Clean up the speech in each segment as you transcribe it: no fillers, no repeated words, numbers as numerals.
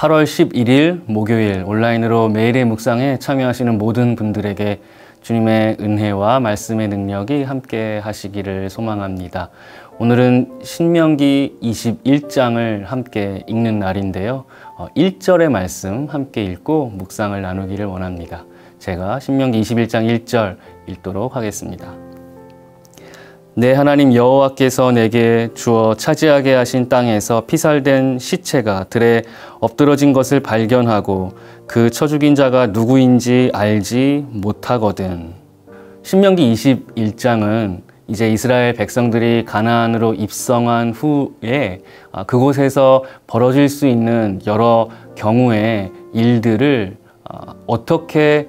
8월 11일 목요일 온라인으로 매일의 묵상에 참여하시는 모든 분들에게 주님의 은혜와 말씀의 능력이 함께 하시기를 소망합니다. 오늘은 신명기 21장을 함께 읽는 날인데요. 1절의 말씀 함께 읽고 묵상을 나누기를 원합니다. 제가 신명기 21장 1절 읽도록 하겠습니다. 내 하나님 여호와께서 내게 주어 차지하게 하신 땅에서 피살된 시체가 들에 엎드러진 것을 발견하고 그 쳐 죽인 자가 누구인지 알지 못하거든. 신명기 21장은 이제 이스라엘 백성들이 가나안으로 입성한 후에 그곳에서 벌어질 수 있는 여러 경우의 일들을 어떻게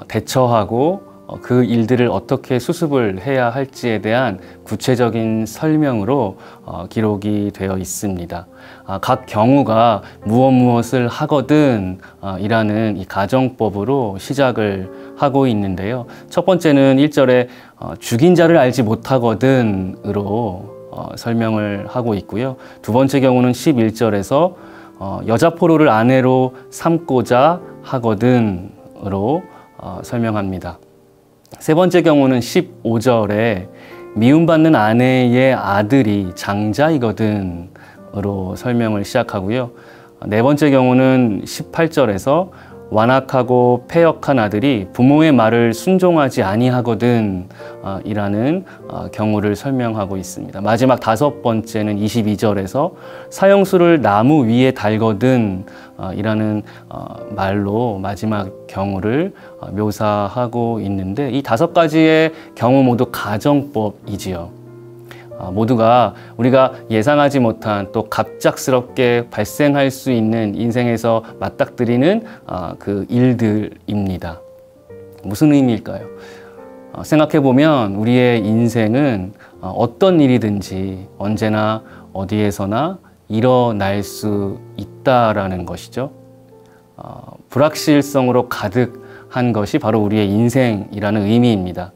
대처하고 그 일들을 어떻게 수습을 해야 할지에 대한 구체적인 설명으로 기록이 되어 있습니다. 각 경우가 무엇을 하거든 이라는 이 가정법으로 시작을 하고 있는데요. 첫 번째는 1절에 죽인 자를 알지 못하거든 으로 설명을 하고 있고요. 두 번째 경우는 11절에서 여자 포로를 아내로 삼고자 하거든 으로 설명합니다. 세 번째 경우는 15절에 미움받는 아내의 아들이 장자이거든 으로 설명을 시작하고요. 네 번째 경우는 18절에서 완악하고 패역한 아들이 부모의 말을 순종하지 아니하거든 이라는 경우를 설명하고 있습니다. 마지막 다섯 번째는 22절에서 사형수를 나무 위에 달거든 이라는 말로 마지막 경우를 묘사하고 있는데, 이 다섯 가지의 경우 모두 가정법이지요. 모두가 우리가 예상하지 못한 또 갑작스럽게 발생할 수 있는 인생에서 맞닥뜨리는 그 일들입니다. 무슨 의미일까요? 생각해보면 우리의 인생은 어떤 일이든지 언제나 어디에서나 일어날 수 있다라는 것이죠. 불확실성으로 가득한 것이 바로 우리의 인생이라는 의미입니다.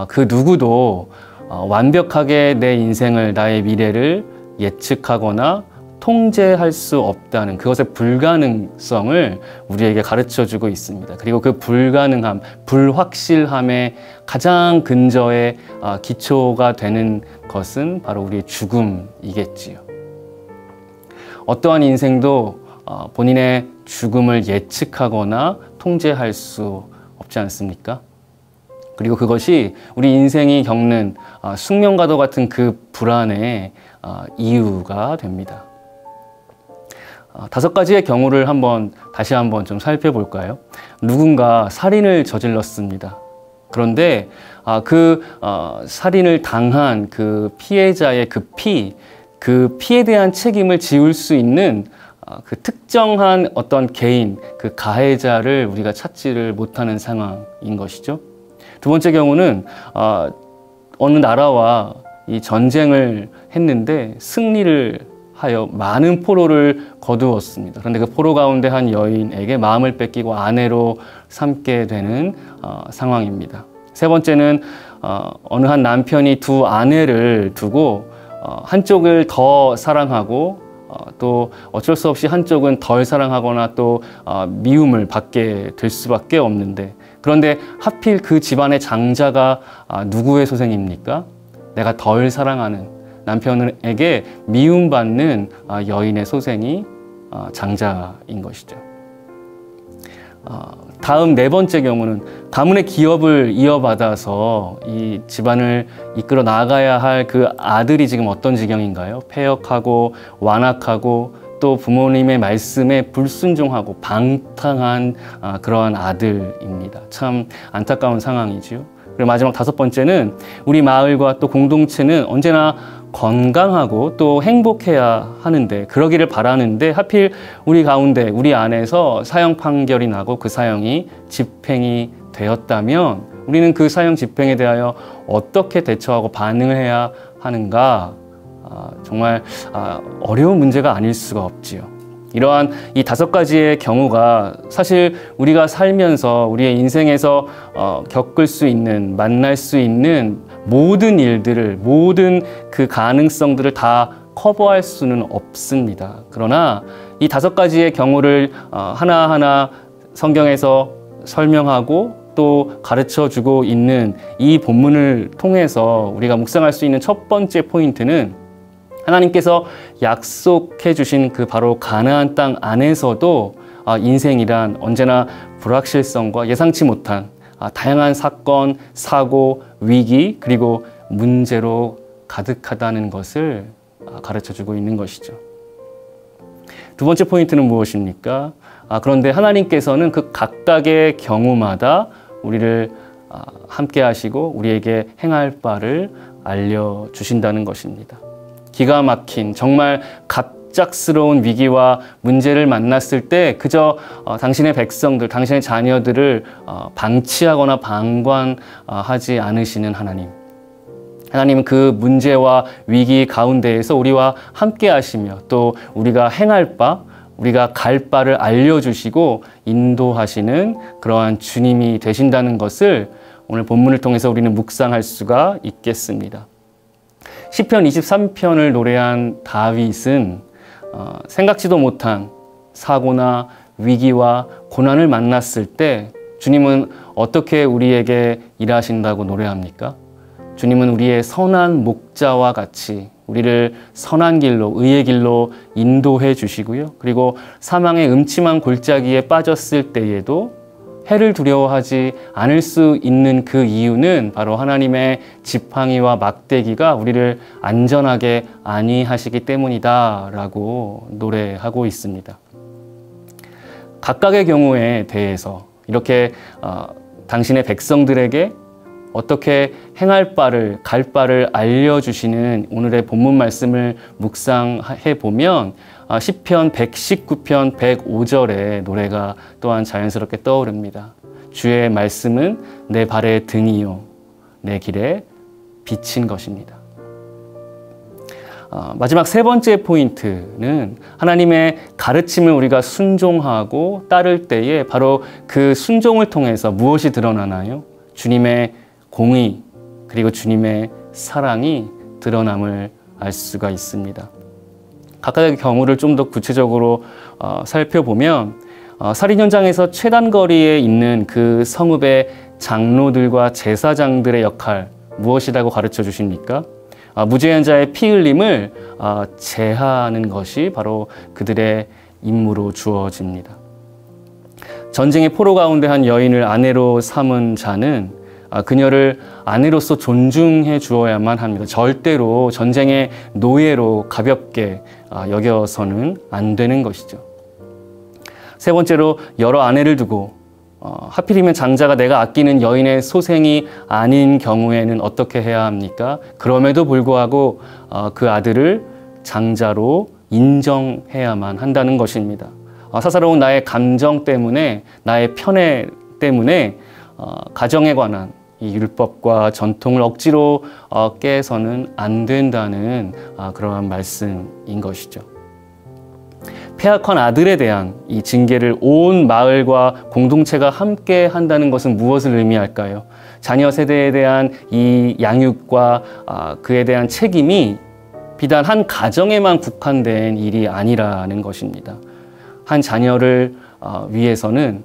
그 누구도 완벽하게 내 인생을, 나의 미래를 예측하거나 통제할 수 없다는 그것의 불가능성을 우리에게 가르쳐주고 있습니다. 그리고 그 불가능함, 불확실함의 가장 근저의 기초가 되는 것은 바로 우리의 죽음이겠지요. 어떠한 인생도 본인의 죽음을 예측하거나 통제할 수 없지 않습니까? 그리고 그것이 우리 인생이 겪는 숙명과도 같은 그 불안의 이유가 됩니다. 다섯 가지의 경우를 다시 한번 좀 살펴볼까요? 누군가 살인을 저질렀습니다. 그런데 그 살인을 당한 그 피해자의 그 피에 대한 책임을 지울 수 있는 그 특정한 어떤 개인, 그 가해자를 우리가 찾지를 못하는 상황인 것이죠. 두 번째 경우는 어느 나라와 이 전쟁을 했는데 승리를 하여 많은 포로를 거두었습니다. 그런데 그 포로 가운데 한 여인에게 마음을 뺏기고 아내로 삼게 되는 상황입니다. 세 번째는 어느 한 남편이 두 아내를 두고 한쪽을 더 사랑하고 또 어쩔 수 없이 한쪽은 덜 사랑하거나 또 미움을 받게 될 수밖에 없는데, 그런데 하필 그 집안의 장자가 누구의 소생입니까? 내가 덜 사랑하는 남편에게 미움받는 여인의 소생이 장자인 것이죠. 다음 네 번째 경우는 가문의 기업을 이어받아서 이 집안을 이끌어 나가야 할 그 아들이 지금 어떤 지경인가요? 패역하고 완악하고 또 부모님의 말씀에 불순종하고 방탕한 그러한 아들입니다. 참 안타까운 상황이지요. 그리고 마지막 다섯 번째는 우리 마을과 또 공동체는 언제나 건강하고 또 행복해야 하는데, 그러기를 바라는데 하필 우리 가운데, 우리 안에서 사형 판결이 나고 그 사형이 집행이 되었다면 우리는 그 사형 집행에 대하여 어떻게 대처하고 반응을 해야 하는가? 정말 어려운 문제가 아닐 수가 없지요. 이러한 이 다섯 가지의 경우가 사실 우리가 살면서 우리의 인생에서 겪을 수 있는, 만날 수 있는 모든 일들을, 모든 그 가능성들을 다 커버할 수는 없습니다. 그러나 이 5가지의 경우를 하나하나 성경에서 설명하고 또 가르쳐주고 있는 이 본문을 통해서 우리가 묵상할 수 있는 첫 번째 포인트는 하나님께서 약속해 주신 그 바로 가나안 땅 안에서도 인생이란 언제나 불확실성과 예상치 못한 다양한 사건, 사고, 위기 그리고 문제로 가득하다는 것을 가르쳐주고 있는 것이죠. 두 번째 포인트는 무엇입니까? 그런데 하나님께서는 그 각각의 경우마다 우리를 함께 하시고 우리에게 행할 바를 알려주신다는 것입니다. 기가 막힌 정말 갑작스러운 위기와 문제를 만났을 때 그저 당신의 백성들, 당신의 자녀들을 방치하거나 방관하지 않으시는 하나님. 하나님은 그 문제와 위기 가운데에서 우리와 함께 하시며 또 우리가 행할 바, 우리가 갈 바를 알려주시고 인도하시는 그러한 주님이 되신다는 것을 오늘 본문을 통해서 우리는 묵상할 수가 있겠습니다. 시편 23편을 노래한 다윗은 생각지도 못한 사고나 위기와 고난을 만났을 때 주님은 어떻게 우리에게 일하신다고 노래합니까? 주님은 우리의 선한 목자와 같이 우리를 선한 길로, 의의 길로 인도해 주시고요. 그리고 사망의 음침한 골짜기에 빠졌을 때에도 해를 두려워하지 않을 수 있는 그 이유는 바로 하나님의 지팡이와 막대기가 우리를 안전하게 안위하시기 때문이다라고 노래하고 있습니다. 각각의 경우에 대해서 이렇게 당신의 백성들에게 어떻게 행할 바를, 갈 바를 알려주시는 오늘의 본문 말씀을 묵상해 보면 시편 119편 105절의 노래가 또한 자연스럽게 떠오릅니다. 주의 말씀은 내 발의 등이요 내 길에 비친 것입니다. 마지막 세 번째 포인트는 하나님의 가르침을 우리가 순종하고 따를 때에 바로 그 순종을 통해서 무엇이 드러나나요? 주님의 공의 그리고 주님의 사랑이 드러남을 알 수가 있습니다. 각각의 경우를 좀 더 구체적으로 살펴보면 살인 현장에서 최단거리에 있는 그 성읍의 장로들과 제사장들의 역할 무엇이라고 가르쳐 주십니까? 무죄한 자의 피 흘림을 제하하는 것이 바로 그들의 임무로 주어집니다. 전쟁의 포로 가운데 한 여인을 아내로 삼은 자는 그녀를 아내로서 존중해 주어야만 합니다. 절대로 전쟁의 노예로 가볍게 여겨서는 안 되는 것이죠. 세 번째로 여러 아내를 두고 하필이면 장자가 내가 아끼는 여인의 소생이 아닌 경우에는 어떻게 해야 합니까? 그럼에도 불구하고 그 아들을 장자로 인정해야만 한다는 것입니다. 사사로운 나의 감정 때문에, 나의 편애 때문에 가정에 관한 이 율법과 전통을 억지로 깨서는 안 된다는 그러한 말씀인 것이죠. 폐악한 아들에 대한 이 징계를 온 마을과 공동체가 함께 한다는 것은 무엇을 의미할까요? 자녀 세대에 대한 이 양육과 그에 대한 책임이 비단 한 가정에만 국한된 일이 아니라는 것입니다. 한 자녀를 위해서는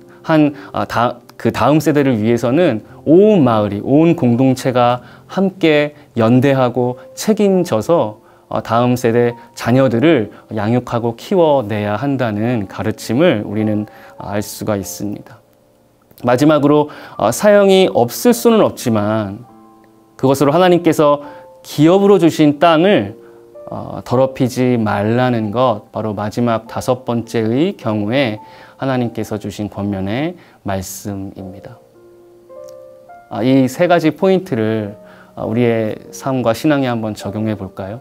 그 다음 세대를 위해서는 온 마을이, 온 공동체가 함께 연대하고 책임져서 다음 세대 자녀들을 양육하고 키워내야 한다는 가르침을 우리는 알 수가 있습니다. 마지막으로 사형이 없을 수는 없지만 그것으로 하나님께서 기업으로 주신 땅을 더럽히지 말라는 것, 바로 마지막 5번째의 경우에 하나님께서 주신 권면의 말씀입니다. 이 세 가지 포인트를 우리의 삶과 신앙에 한번 적용해 볼까요?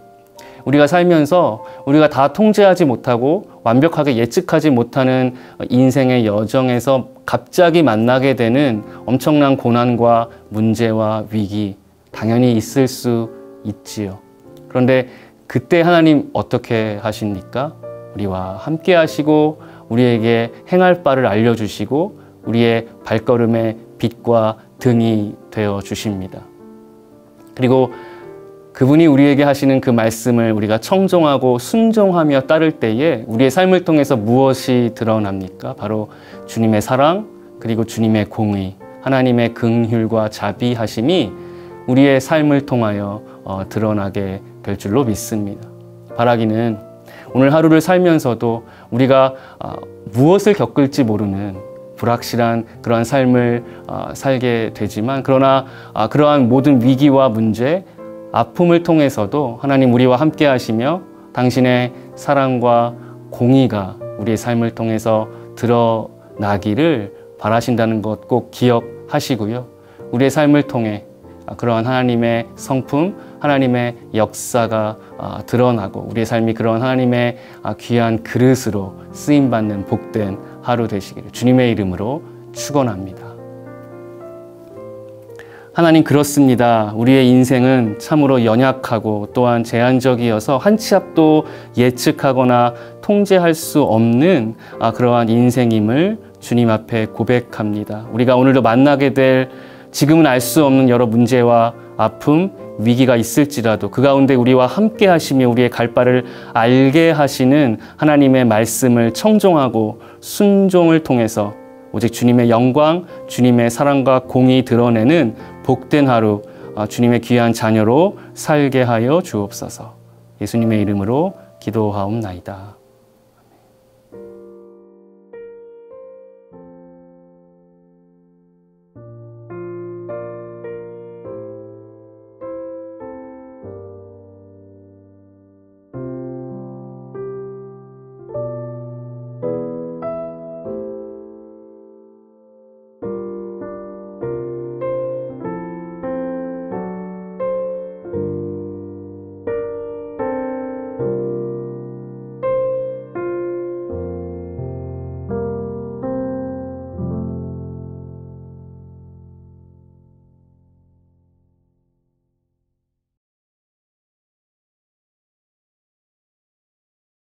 우리가 살면서 우리가 다 통제하지 못하고 완벽하게 예측하지 못하는 인생의 여정에서 갑자기 만나게 되는 엄청난 고난과 문제와 위기 당연히 있을 수 있지요. 그런데 그때 하나님 어떻게 하십니까? 우리와 함께 하시고 우리에게 행할 바를 알려주시고 우리의 발걸음의 빛과 등이 되어 주십니다. 그리고 그분이 우리에게 하시는 그 말씀을 우리가 청종하고 순종하며 따를 때에 우리의 삶을 통해서 무엇이 드러납니까? 바로 주님의 사랑, 그리고 주님의 공의, 하나님의 긍휼과 자비하심이 우리의 삶을 통하여 드러나게 될 줄로 믿습니다. 바라기는 오늘 하루를 살면서도 우리가 무엇을 겪을지 모르는 불확실한 그러한 삶을 살게 되지만, 그러나 그러한 모든 위기와 문제, 아픔을 통해서도 하나님 우리와 함께 하시며 당신의 사랑과 공의가 우리의 삶을 통해서 드러나기를 바라신다는 것 꼭 기억하시고요. 우리의 삶을 통해 그러한 하나님의 성품, 하나님의 역사가 드러나고 우리의 삶이 그런 하나님의 귀한 그릇으로 쓰임받는 복된 하루 되시기를 주님의 이름으로 축원합니다. 하나님, 그렇습니다. 우리의 인생은 참으로 연약하고 또한 제한적이어서 한 치 앞도 예측하거나 통제할 수 없는 그러한 인생임을 주님 앞에 고백합니다. 우리가 오늘도 만나게 될 지금은 알 수 없는 여러 문제와 아픔, 위기가 있을지라도 그 가운데 우리와 함께 하시며 우리의 갈 바를 알게 하시는 하나님의 말씀을 청종하고 순종을 통해서 오직 주님의 영광, 주님의 사랑과 공의 드러내는 복된 하루, 주님의 귀한 자녀로 살게 하여 주옵소서. 예수님의 이름으로 기도하옵나이다.